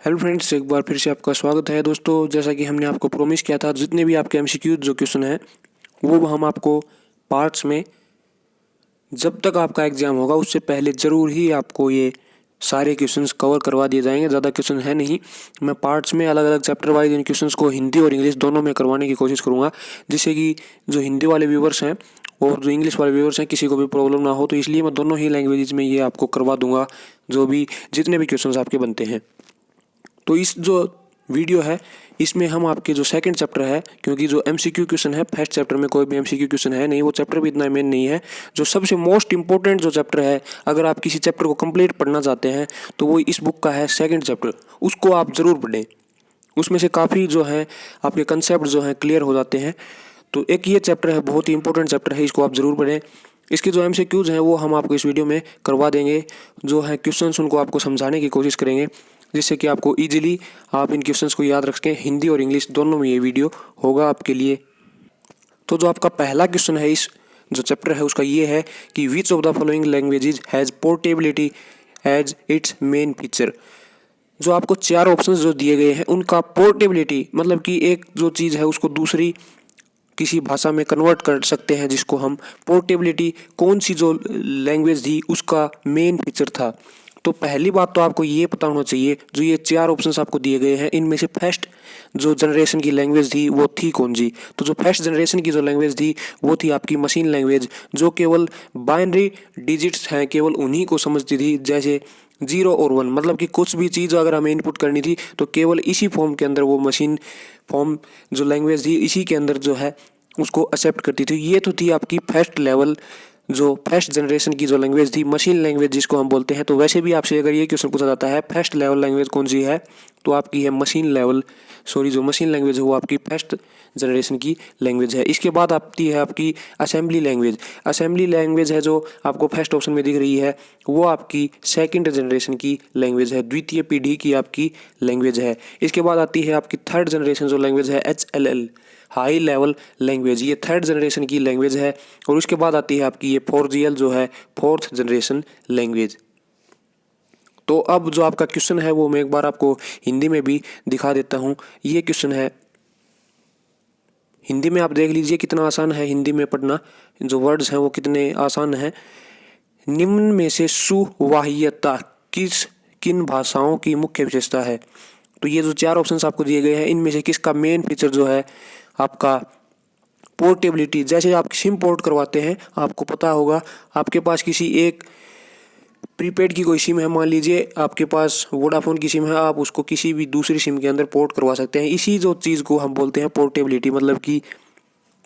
Hello friends, एक बार फिर से आपका स्वागत है दोस्तों। जैसा कि हमने आपको प्रॉमिस किया था, जितने भी आपके एमसीक्यू जो क्वेश्चन है वो हम आपको पार्ट्स में, जब तक आपका एग्ज़ाम होगा उससे पहले ज़रूर ही आपको ये सारे क्वेश्चंस कवर करवा दिए जाएंगे। ज़्यादा क्वेश्चन है नहीं, मैं पार्ट्स में अलग अलग चैप्टर वाइज इन क्वेश्चंस को हिंदी और इंग्लिश दोनों में करवाने की कोशिश करूँगा, जिससे कि जो हिंदी वाले व्यूवर्स हैं और जो इंग्लिश वाले व्यूवर्स हैं किसी को भी प्रॉब्लम ना हो। तो इसलिए मैं दोनों ही लैंग्वेज में ये आपको करवा दूंगा, जो भी जितने भी क्वेश्चन आपके बनते हैं। तो इस जो वीडियो है इसमें हम आपके जो सेकंड चैप्टर है, क्योंकि जो एमसीक्यू क्वेश्चन है फर्स्ट चैप्टर में कोई भी एमसीक्यू क्वेश्चन है नहीं, वो चैप्टर भी इतना मेन नहीं है। जो सबसे मोस्ट इंपॉर्टेंट जो चैप्टर है, अगर आप किसी चैप्टर को कंप्लीट पढ़ना चाहते हैं तो वो इस बुक का है सेकंड चैप्टर। उसको आप ज़रूर पढ़ें, उसमें से काफ़ी जो है आपके कंसेप्ट जो हैं क्लियर हो जाते हैं। तो एक ये चैप्टर है, बहुत ही इंपॉर्टेंट चैप्टर है, इसको आप ज़रूर पढ़ें। इसके जो एमसीक्यूज़ हैं वो हम आपको इस वीडियो में करवा देंगे। जो है क्वेश्चंस उनको आपको समझाने की कोशिश करेंगे, जिससे कि आपको इजीली आप इन क्वेश्चंस को याद रख सकें। हिंदी और इंग्लिश दोनों में ये वीडियो होगा आपके लिए। तो जो आपका पहला क्वेश्चन है इस जो चैप्टर है उसका ये है कि which of the following languages has portability as its main feature. जो आपको चार ऑप्शंस जो दिए गए हैं उनका पोर्टेबिलिटी मतलब कि एक जो चीज़ है उसको दूसरी किसी भाषा में कन्वर्ट कर सकते हैं, जिसको हम पोर्टेबिलिटी कौन सी जो लैंग्वेज थी उसका मेन फीचर था। तो पहली बात तो आपको ये पता होना चाहिए, जो ये चार ऑप्शंस आपको दिए गए हैं इनमें से फर्स्ट जो जनरेशन की लैंग्वेज थी वो थी कौन सी। तो जो फर्स्ट जनरेशन की जो लैंग्वेज थी वो थी आपकी मशीन लैंग्वेज, जो केवल बाइनरी डिजिट्स हैं केवल उन्हीं को समझती थी, जैसे 0 और 1। मतलब कि कुछ भी चीज़ अगर हमें इनपुट करनी थी तो केवल इसी फॉर्म के अंदर वो मशीन फॉर्म जो लैंग्वेज थी इसी के अंदर जो है उसको एक्सेप्ट करती थी। ये तो थी आपकी फर्स्ट लेवल जो फर्स्ट जनरेशन की जो लैंग्वेज थी, मशीन लैंग्वेज जिसको हम बोलते हैं। तो वैसे भी आपसे अगर ये क्वेश्चन पूछा जाता है फर्स्ट लेवल लैंग्वेज कौन सी है, तो आपकी है मशीन लेवल, जो मशीन लैंग्वेज है वो आपकी फर्स्ट जनरेशन की लैंग्वेज है। इसके बाद आती है आपकी असेंबली लैंग्वेज। असेंबली लैंग्वेज है जो आपको फर्स्ट ऑप्शन में दिख रही है, वो आपकी सेकंड जनरेशन की लैंग्वेज है, द्वितीय पीढ़ी की आपकी लैंग्वेज है। इसके बाद आती है आपकी थर्ड जनरेशन जो लैंग्वेज है, HLL हाई लेवल लैंग्वेज, ये थर्ड जनरेशन की लैंग्वेज है। और उसके बाद आती है आपकी ये 4GL जो है फोर्थ जनरेशन लैंग्वेज। तो अब जो आपका क्वेश्चन है वो मैं एक बार आपको हिंदी में भी दिखा देता हूँ। ये क्वेश्चन है हिंदी में, आप देख लीजिए कितना आसान है हिंदी में पढ़ना, जो वर्ड्स हैं वो कितने आसान हैं। निम्न में से सुवाह्यता किन भाषाओं की मुख्य विशेषता है। तो ये जो चार ऑप्शंस आपको दिए गए हैं इनमें से किसका मेन फीचर जो है आपका पोर्टेबिलिटी। जैसे आप सिम पोर्ट करवाते हैं, आपको पता होगा आपके पास किसी एक प्रीपेड की कोई सिम है, मान लीजिए आपके पास वोडाफोन की सिम है, आप उसको किसी भी दूसरी सिम के अंदर पोर्ट करवा सकते हैं। इसी जो चीज़ को हम बोलते हैं पोर्टेबिलिटी, मतलब कि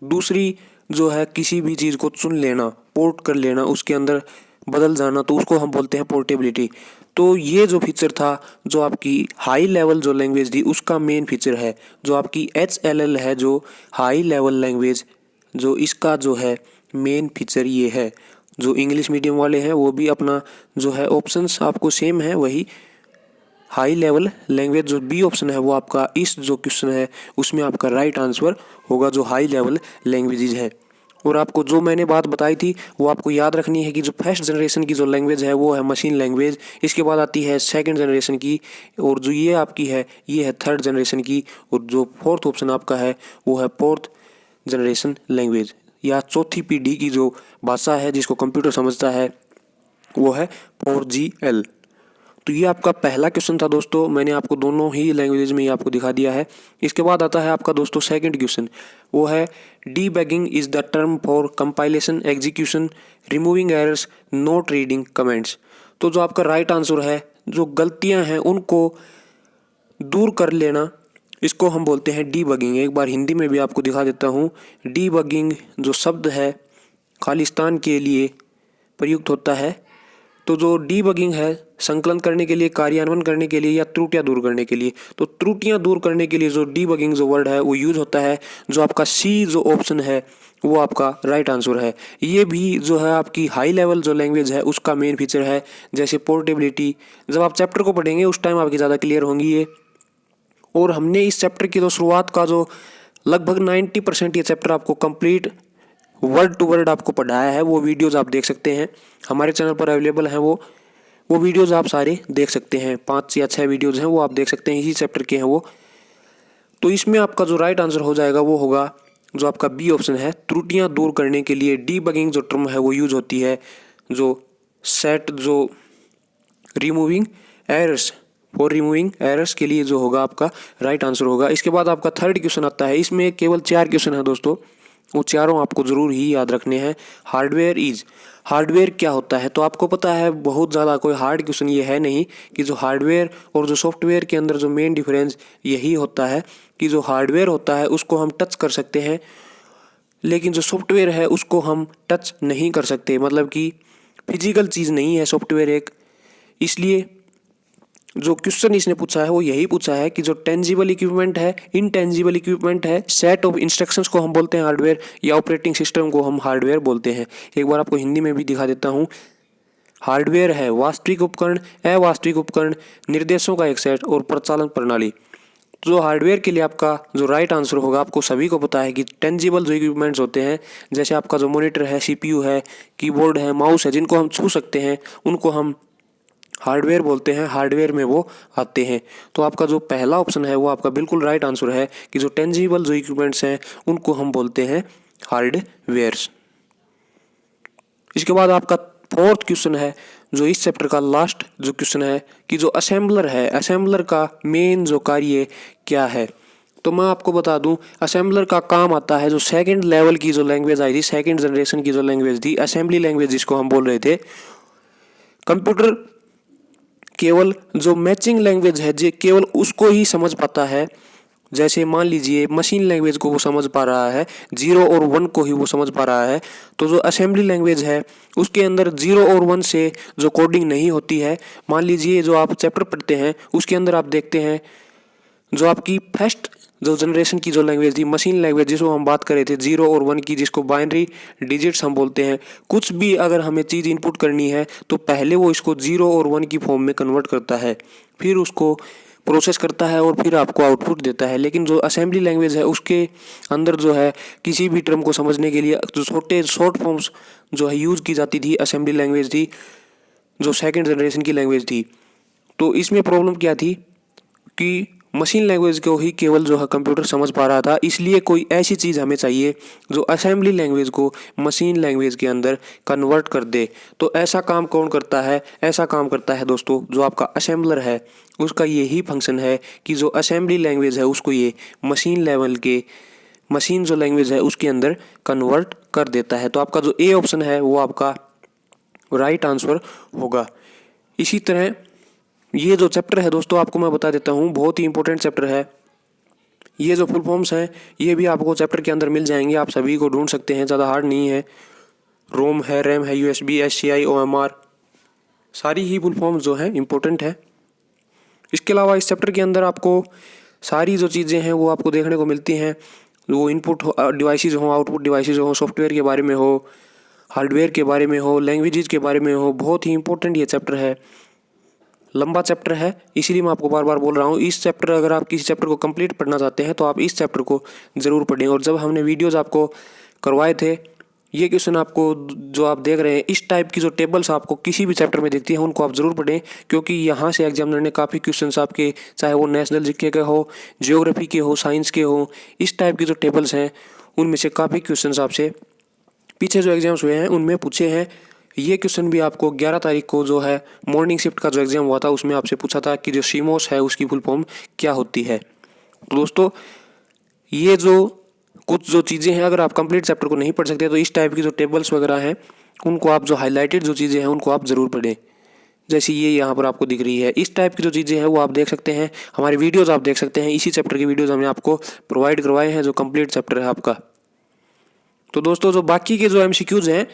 दूसरी जो है किसी भी चीज़ को चुन लेना, पोर्ट कर लेना, उसके अंदर बदल जाना, तो उसको हम बोलते हैं पोर्टेबिलिटी। तो ये जो फीचर था जो आपकी हाई लेवल जो लैंग्वेज थी उसका मेन फीचर है। जो आपकी HLL है जो हाई लेवल लैंग्वेज, जो इसका जो है मेन फीचर ये है। जो इंग्लिश मीडियम वाले हैं वो भी अपना जो है ऑप्शंस आपको सेम है वही। हाई लेवल लैंग्वेज जो बी ऑप्शन है वो आपका इस जो क्वेश्चन है उसमें आपका राइट आंसर होगा, जो हाई लेवल लैंग्वेजेज है। और आपको जो मैंने बात बताई थी वो आपको याद रखनी है कि जो फर्स्ट जनरेशन की जो लैंग्वेज है वो है मशीन लैंग्वेज, इसके बाद आती है सेकंड जनरेशन की, और जो ये आपकी है ये है थर्ड जनरेशन की, और जो फोर्थ ऑप्शन आपका है वो है फोर्थ जनरेशन लैंग्वेज या चौथी पीढ़ी की जो भाषा है जिसको कंप्यूटर समझता है वो है 4GL। तो ये आपका पहला क्वेश्चन था दोस्तों, मैंने आपको दोनों ही लैंग्वेजेज में ये आपको दिखा दिया है। इसके बाद आता है आपका दोस्तों सेकंड क्वेश्चन, वो है debugging is the term for compilation execution removing errors not reading comments. तो जो आपका राइट आंसर है, जो गलतियां हैं उनको दूर कर लेना, इसको हम बोलते हैं डीबगिंग। एक बार हिंदी में भी आपको दिखा देता हूँ। डीबगिंग जो शब्द है खालिस्तान के लिए प्रयुक्त होता है। तो जो डीबगिंग है संकलन करने के लिए, कार्यान्वयन करने के लिए या त्रुटियां दूर करने के लिए। तो त्रुटियां दूर करने के लिए जो डीबगिंग जो वर्ड है वो यूज होता है। जो आपका सी जो ऑप्शन है वो आपका राइट आंसर है। ये भी जो है आपकी हाई लेवल जो लैंग्वेज है उसका मेन फीचर है। जैसे पोर्टेबिलिटी, जब आप चैप्टर को पढ़ेंगे उस टाइम आपकी ज़्यादा क्लियर होंगी ये। और हमने इस चैप्टर की तो शुरुआत का जो लगभग 90% ये चैप्टर आपको कंप्लीट वर्ड टू वर्ड आपको पढ़ाया है, वो वीडियोस आप देख सकते हैं हमारे चैनल पर अवेलेबल हैं वो। वो वीडियोज़ आप सारे देख सकते हैं। 5 या 6 वीडियोज़ हैं वो आप देख सकते हैं, इसी चैप्टर के हैं वो। तो इसमें आपका जो राइट आंसर हो जाएगा वो होगा जो आपका बी ऑप्शन है। त्रुटियां दूर करने के लिए डीबगिंग जो टर्म है वो यूज होती है, जो सेट जो removing errors, for removing errors के लिए जो होगा आपका राइट आंसर होगा। इसके बाद आपका थर्ड क्वेश्चन आता है। इसमें केवल 4 क्वेश्चन है दोस्तों, वो चारों आपको ज़रूर ही याद रखने हैं। हार्डवेयर क्या होता है? तो आपको पता है बहुत ज़्यादा कोई हार्ड क्वेश्चन ये है नहीं कि जो हार्डवेयर और जो सॉफ्टवेयर के अंदर जो मेन डिफरेंस यही होता है कि जो हार्डवेयर होता है उसको हम टच कर सकते हैं, लेकिन जो सॉफ्टवेयर है उसको हम टच नहीं कर सकते, मतलब कि फिजिकल चीज़ नहीं है सॉफ्टवेयर एक। इसलिए जो क्वेश्चन इसने पूछा है वो यही पूछा है कि जो टेंजिबल इक्विपमेंट है, इनटेंजिबल इक्विपमेंट है, सेट ऑफ इंस्ट्रक्शंस को हम बोलते हैं हार्डवेयर, या ऑपरेटिंग सिस्टम को हम हार्डवेयर बोलते हैं। एक बार आपको हिंदी में भी दिखा देता हूँ। हार्डवेयर है वास्तविक उपकरण, अवास्तविक उपकरण, निर्देशों का एक सेट और प्रचालन प्रणाली। जो हार्डवेयर के लिए आपका जो राइट आंसर होगा, आपको सभी को पता है कि टेंजिबल जो इक्विपमेंट्स होते हैं, जैसे आपका जो मॉनिटर है, सीपीयू है, कीबोर्ड है, माउस है, जिनको हम छू सकते हैं उनको हम हार्डवेयर बोलते हैं, हार्डवेयर में वो आते हैं। तो आपका जो पहला ऑप्शन है वो आपका बिल्कुल राइट आंसर है कि जो टेंजिबल जो इक्विपमेंट्स हैं उनको हम बोलते हैं हार्डवेयर्स। इसके बाद आपका फोर्थ क्वेश्चन है जो इस चैप्टर का लास्ट जो क्वेश्चन है कि जो असेंबलर है, असेंबलर का मेन जो कार्य क्या है? तो मैं आपको बता दूं, असेंबलर का काम आता है जो सेकंड लेवल की जो लैंग्वेज आई थी, सेकंड जनरेशन की जो लैंग्वेज थी, असेंबली लैंग्वेज जिसको हम बोल रहे थे। कंप्यूटर केवल जो मैचिंग लैंग्वेज है जो केवल उसको ही समझ पाता है। जैसे मान लीजिए मशीन लैंग्वेज को वो समझ पा रहा है, 0 और 1 को ही वो समझ पा रहा है। तो जो असेंबली लैंग्वेज है उसके अंदर 0 और 1 से जो कोडिंग नहीं होती है। मान लीजिए जो आप चैप्टर पढ़ते हैं उसके अंदर आप देखते हैं जो आपकी फर्स्ट जो जनरेशन की जो लैंग्वेज थी, मशीन लैंग्वेज जिसको हम बात कर रहे थे 0 और 1 की, जिसको बाइनरी डिजिट्स हम बोलते हैं। कुछ भी अगर हमें चीज़ इनपुट करनी है तो पहले वो इसको 0 और 1 की फॉर्म में कन्वर्ट करता है, फिर उसको प्रोसेस करता है और फिर आपको आउटपुट देता है। लेकिन जो असेंबली लैंग्वेज है उसके अंदर जो है किसी भी टर्म को समझने के लिए जो शॉर्ट फॉर्म्स जो है यूज़ की जाती थी, असेंबली लैंग्वेज थी जो सेकंड जनरेशन की लैंग्वेज थी। तो इसमें प्रॉब्लम क्या थी कि मशीन लैंग्वेज को ही केवल जो है कंप्यूटर समझ पा रहा था। इसलिए कोई ऐसी चीज़ हमें चाहिए जो असेंबली लैंग्वेज को मशीन लैंग्वेज के अंदर कन्वर्ट कर दे। तो ऐसा काम कौन करता है? ऐसा काम करता है दोस्तों जो आपका असेंबलर है, उसका यही फंक्शन है कि जो असेंबली लैंग्वेज है उसको ये मशीन लेवल के मशीन जो लैंग्वेज है उसके अंदर कन्वर्ट कर देता है। तो आपका जो ए ऑप्शन है वो आपका राइट आंसर होगा। इसी तरह ये जो चैप्टर है दोस्तों आपको मैं बता देता हूँ, बहुत ही इंपॉर्टेंट चैप्टर है। ये जो फुल फॉर्म्स हैं ये भी आपको चैप्टर के अंदर मिल जाएंगे, आप सभी को ढूंढ सकते हैं, ज़्यादा हार्ड नहीं है। रोम है, रैम है, यूएसबी, एससीआई, ओएमआर, सारी ही फुल फॉर्म्स जो है इंपॉर्टेंट है। इसके अलावा इस चैप्टर के अंदर आपको सारी जो चीज़ें हैं वो आपको देखने को मिलती हैं। वो इनपुट डिवाइसेज हो, आउटपुट डिवाइसेज हो, सॉफ्टवेयर के बारे में हो, हार्डवेयर के बारे में हो, लैंग्वेजेस के बारे में हो। बहुत ही इंपॉर्टेंट ये चैप्टर है, लंबा चैप्टर है, इसीलिए मैं आपको बार बार बोल रहा हूँ। इस चैप्टर अगर आप किसी चैप्टर को कंप्लीट पढ़ना चाहते हैं तो आप इस चैप्टर को ज़रूर पढ़ें। और जब हमने वीडियोस आपको करवाए थे, ये क्वेश्चन आपको जो आप देख रहे हैं, इस टाइप की जो टेबल्स आपको किसी भी चैप्टर में दिखती है उनको आप ज़रूर पढ़ें, क्योंकि यहाँ से एग्जामिनर ने काफ़ी क्वेश्चन आपके, चाहे वो नेशनल जीके के हो, जियोग्राफी के हो, साइंस के हो, इस टाइप की जो टेबल्स हैं उनमें से काफ़ी क्वेश्चन आपसे पीछे जो एग्जाम्स हुए हैं उनमें पूछे हैं। ये क्वेश्चन भी आपको 11 तारीख को जो है मॉर्निंग शिफ्ट का जो एग्ज़ाम हुआ था उसमें आपसे पूछा था कि जो सीमोस है उसकी फुल फॉर्म क्या होती है। तो दोस्तों ये जो कुछ जो चीज़ें हैं, अगर आप कंप्लीट चैप्टर को नहीं पढ़ सकते तो इस टाइप की जो टेबल्स वगैरह हैं उनको आप, जो हाईलाइटेड जो चीज़ें हैं उनको आप ज़रूर पढ़ें। जैसे ये यहाँ पर आपको दिख रही है, इस टाइप की जो चीज़ें हैं वो आप देख सकते हैं। हमारे वीडियोज़ आप देख सकते हैं, इसी चैप्टर की वीडियोज़ हमने आपको प्रोवाइड करवाए हैं जो कंप्लीट चैप्टर है आपका। तो दोस्तों जो बाकी के जो एमसीक्यूज़ हैं,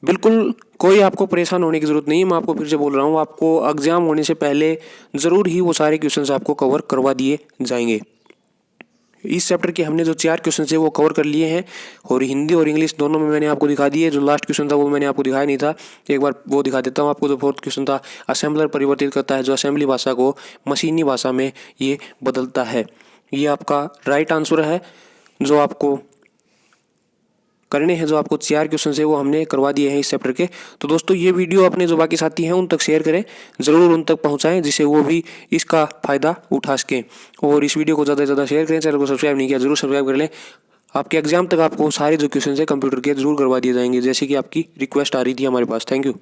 बिल्कुल कोई आपको परेशान होने की ज़रूरत नहीं है। मैं आपको फिर से बोल रहा हूँ, आपको एग्ज़ाम होने से पहले ज़रूर ही वो सारे क्वेश्चंस आपको कवर करवा दिए जाएंगे। इस चैप्टर के हमने जो 4 क्वेश्चन है वो कवर कर लिए हैं, और हिंदी और इंग्लिश दोनों में मैंने आपको दिखा दिए। जो लास्ट क्वेश्चन था वो मैंने आपको दिखाया नहीं था, एक बार वो दिखा देता हूँ आपको। जो फोर्थ क्वेश्चन था, असेंबलर परिवर्तित करता है जो असेंबली भाषा को मशीनी भाषा में ये बदलता है। ये आपका राइट आंसर है जो आपको करने हैं, जो आपको 4 क्वेश्चन है वो हमने करवा दिए हैं इस चैप्टर के। तो दोस्तों ये वीडियो अपने जो बाकी साथी हैं उन तक शेयर करें, ज़रूर उन तक पहुँचाएँ जिससे वो भी इसका फ़ायदा उठा सकें। और इस वीडियो को ज़्यादा से ज़्यादा शेयर करें। चैनल को सब्सक्राइब नहीं किया जरूर सब्सक्राइब कर लें। आपके एग्जाम तक आपको सारे जो क्वेश्चन है कंप्यूटर के जरूर करवा दिए जाएंगे, जैसे कि आपकी रिक्वेस्ट आ रही थी हमारे पास। Thank you.